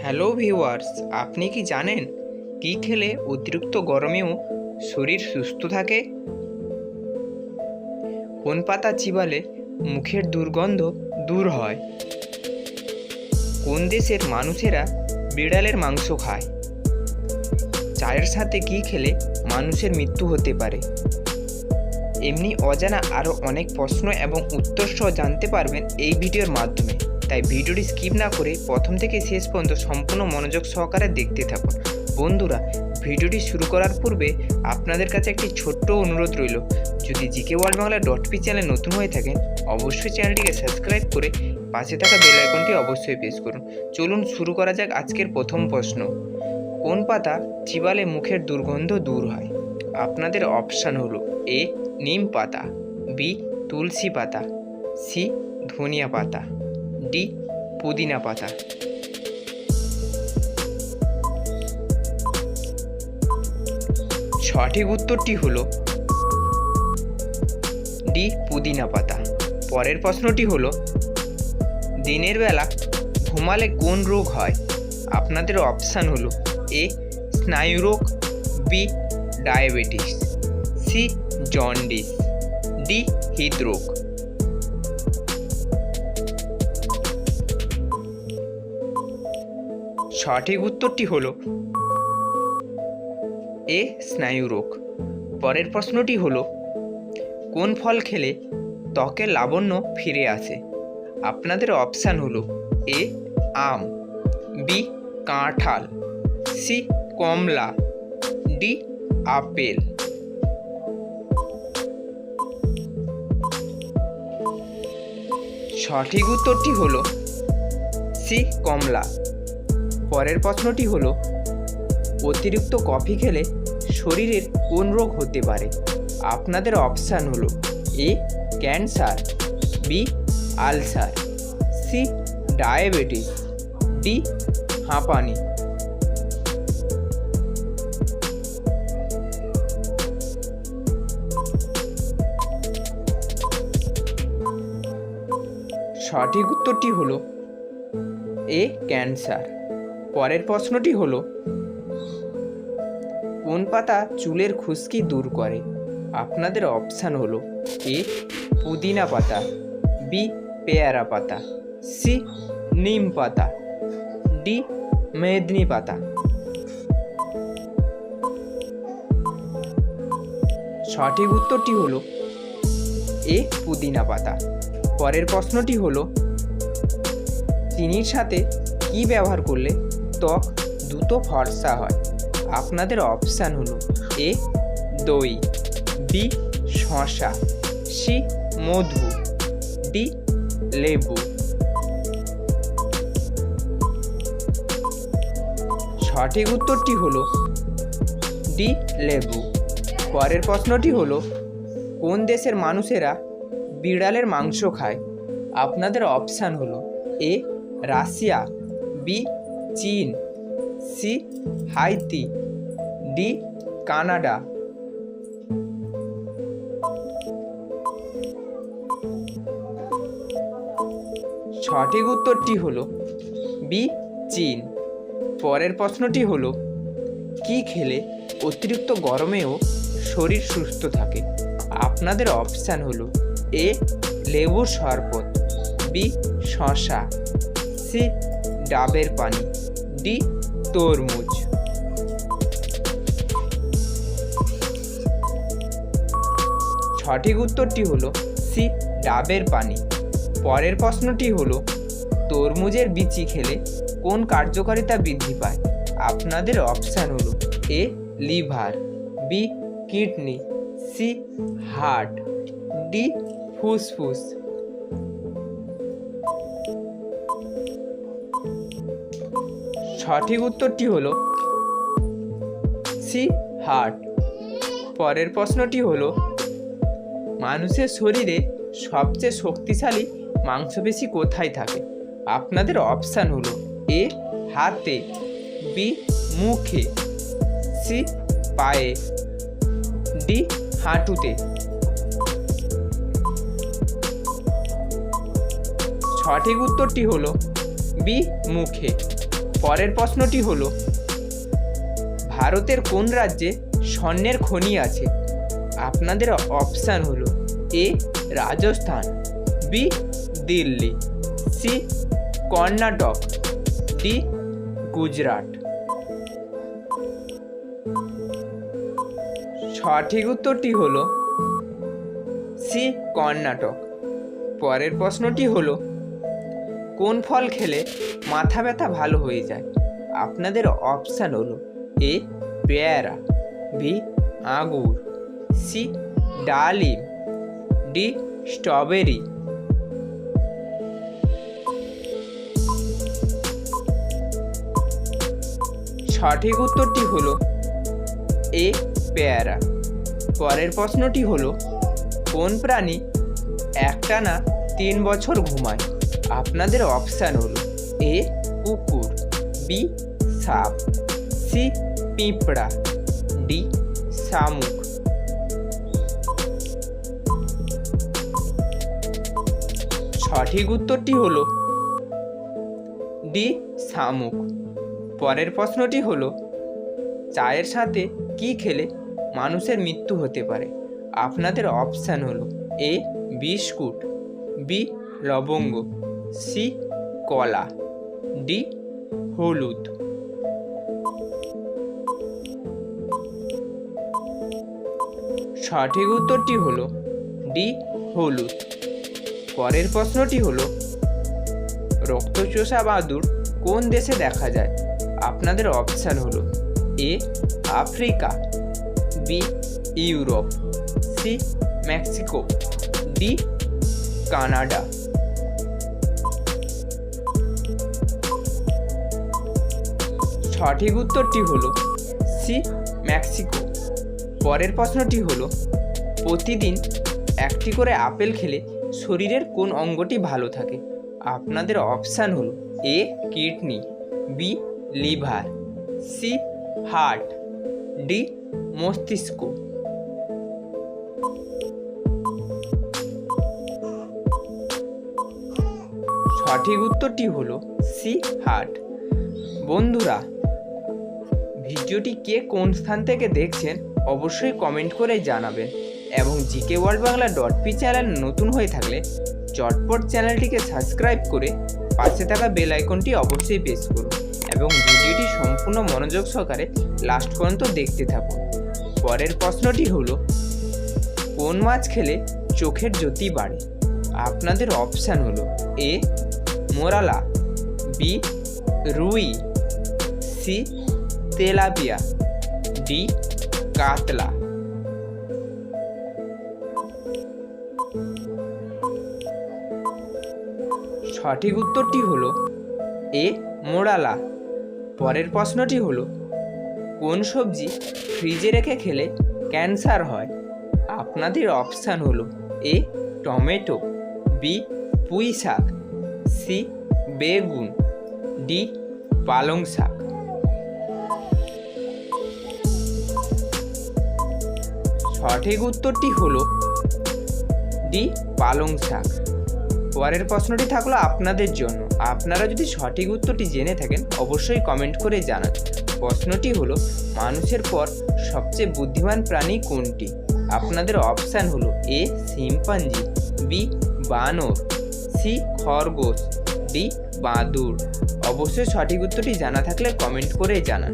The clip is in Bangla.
হ্যালো ভিউয়ার্স, আপনি কি জানেন কি খেলে অতিরিক্ত গরমেও শরীর সুস্থ থাকে? কোন পাতা চিবালে মুখের দুর্গন্ধ দূর হয়? কোন দেশের মানুষেরা বিড়ালের মাংস খায়? চায়ের সাথে কি খেলে মানুষের মৃত্যু হতে পারে? এমনি অজানা আরও অনেক প্রশ্ন এবং উত্তর সহ জানতে পারবেন এই ভিডিওর মাধ্যমে। তাই ভিডিওটি স্কিপ না করে প্রথম থেকে শেষ পর্যন্ত সম্পূর্ণ মনোযোগ সহকারে দেখতে থাকুন। বন্ধুরা, ভিডিওটি শুরু করার পূর্বে আপনাদের কাছে একটি ছোট্ট অনুরোধ রইল, যদি GK world Bangla .P channel নতুন হয়ে থাকেন অবশ্যই চ্যানেলটিকে সাবস্ক্রাইব করে পাশে থাকা বেল আইকনটি অবশ্যই প্রেস করুন। চলুন শুরু করা যাক আজকের প্রথম প্রশ্ন। কোন পাতা চিবালে মুখের দুর্গন্ধ দূর হয়? আপনাদের অপশান হলো: এ নিম পাতা, বি তুলসী পাতা, সি ধনিয়া পাতা, ডি পুদিনা পাতা। সঠিক উত্তরটি হলো ডি পুদিনা পাতা। পরের প্রশ্নটি হলো: দিনের বেলা ঘুমালে কোন রোগ হয়? আপনাদের অপশান হলো: এ স্নায়ুরোগ, বি ডায়াবেটিস, সি জন্ডিস, ডি হৃদরোগ। সঠিক উত্তরটি হলো এ স্নায়ুরোগ। পরের প্রশ্নটি হলো: কোন ফল খেলে ত্বকের লাবণ্য ফিরে আসে? আপনাদের অপশান হলো: এ আম, বি কাঁঠাল, সি কমলা, ডি আপেল। সঠিক উত্তরটি হলো সি কমলা। পরের প্রশ্নটি হলো: অতিরিক্ত কফি খেলে শরীরের কোন রোগ হতে পারে? আপনাদের অপশান হলো: A cancer, B ulcer, C diabetes, D হাঁপানি। সঠিক উত্তরটি হলো এ ক্যান্সার। পরের প্রশ্নটি হলো: কোন পাতা চুলের খুশকি দূর করে? আপনাদের অপশান হলো: এ পুদিনা পাতা, বি পেয়ারা পাতা, সি নিম পাতা, ডি মেদিনী পাতা। সঠিক উত্তরটি হলো এ পুদিনা পাতা। পরের প্রশ্নটি হলো: চিনির সাথে কি ব্যবহার করলে ত্বক দ্রুত ফর্সা হয়? আপনাদের অপশান হলো: এ দই, বি শসা, সি মধু, ডি লেবু। সঠিক উত্তরটি হলো ডি লেবু। পরের প্রশ্নটি হলো: কোন দেশের মানুষেরা বিড়ালের মাংস খায়? আপনাদের অপশান হলো: এ রাশিয়া, বি চীন, সি হাইতি, ডি কানাডা। সঠিক উত্তরটি হলো বি চীন। পরের প্রশ্নটি হলো: কি খেলে অতিরিক্ত গরমেও শরীর সুস্থ থাকে? আপনাদের অপশান হলো: এ লেবুর শরবত, বি শসা, সি ডাবের পানি, ডি তরমুজ। সঠিক উত্তরটি হলো সি ডাবের পানি। পরের প্রশ্নটি হলো: তরমুজের বিচি খেলে কোন কার্যকারিতা বৃদ্ধি পায়? আপনাদের অপশান হলো: A liver, B kidney, C heart, D ফুসফুস। সঠিক উত্তরটি হলো সি হার্ট। পরের প্রশ্নটি হলো: মানুষের শরীরে সবচেয়ে শক্তিশালী মাংসপেশি কোথায় থাকে? আপনাদের অপশান হলো: এ হাতে, বি মুখে, সি পায়ে, ডি হাঁটুতে। সঠিক উত্তরটি হলো বি মুখে। পরের প্রশ্নটি হলো, ভারতের কোন রাজ্যে স্বর্ণের খনি আছে? আপনাদের অপশান হলো A Rajasthan, B Delhi, C Karnataka, D Gujarat. সঠিক উত্তরটি হলো সি কর্ণাটক। পরের প্রশ্নটি হলো, কোন ফল খেলে মাথা ব্যথা ভালো হয়ে যায়? আপনাদের অপশান হলো এ পেয়ারা, বি আঙুর, সি ডালিম, ডি স্ট্রবেরি। সঠিক উত্তরটি হলো এ পেয়ারা। পরের প্রশ্নটি হলো, কোন প্রাণী একটানা 3 বছর ঘুমায়? আপনাদের অপশান হলো এ কুকুর, বি সাপ, সি পিঁপড়া, ডি শামুক। সঠিক উত্তরটি হলো ডি শামুক। পরের প্রশ্নটি হলো, চায়ের সাথে কি খেলে মানুষের মৃত্যু হতে পারে? আপনাদের অপশান হলো এ বিস্কুট, বি লবঙ্গ, সি কলা, ডি হলুদ। সঠিক উত্তরটি হলো ডি হলুদ। পরের প্রশ্নটি হলো, রক্তচোষা বাদুড় কোন দেশে দেখা যায়? আপনাদের অপশান হলো A Africa, B Europe, C Mexico, D Canada. সঠিক উত্তরটি হলো সি মেক্সিকো। পরের প্রশ্নটি হলো, প্রতিদিন একটি করে আপেল খেলে শরীরের কোন অঙ্গটি ভালো থাকে? আপনাদের অপশান হলো A kidney, B liver, C heart, D মস্তিষ্ক। সঠিক উত্তরটি হলো সি হার্ট। বন্ধুরা, ভিডিওটি কে কোন স্থান থেকে দেখছেন অবশ্যই কমেন্ট করে জানাবেন এবং GK world Bangla .p channel নতুন হয়ে থাকলে চটপট চ্যানেলটিকে সাবস্ক্রাইব করে পাশে থাকা বেল আইকনটি অবশ্যই প্রেস করুন এবং ভিডিওটি সম্পূর্ণ মনোযোগ সহকারে লাস্ট পর্যন্ত দেখতে থাকুন। পরের প্রশ্নটি হলো, কোন মাছ খেলে চোখের জ্যোতি বাড়ে? আপনাদের অপশান হলো এ মোরালা, বি রুই, সি তেলাপিয়া, ডি কাতলা। সঠিক উত্তরটি হলো এ মোরালা। পরের প্রশ্নটি হলো, কোন সবজি ফ্রিজে রেখে খেলে ক্যান্সার হয়? আপনাদের অপশান হলো এ টমেটো, বি পুঁই শাক, সি বেগুন, ডি পালং শাক। সঠিক উত্তরটি হলো ডি পালং শাক। পরের প্রশ্নটি থাকলো আপনাদের জন্য। আপনারা যদি সঠিক উত্তরটি জেনে থাকেন অবশ্যই কমেন্ট করে জানান। প্রশ্নটি হলো, মানুষের পর সবচেয়ে বুদ্ধিমান প্রাণী কোনটি? আপনাদের অপশান হলো এ শিম্পাঞ্জি, বি বানর, সি খরগোশ, ডি বাদুড়। অবশ্যই সঠিক উত্তরটি জানা থাকলে কমেন্ট করে জানান।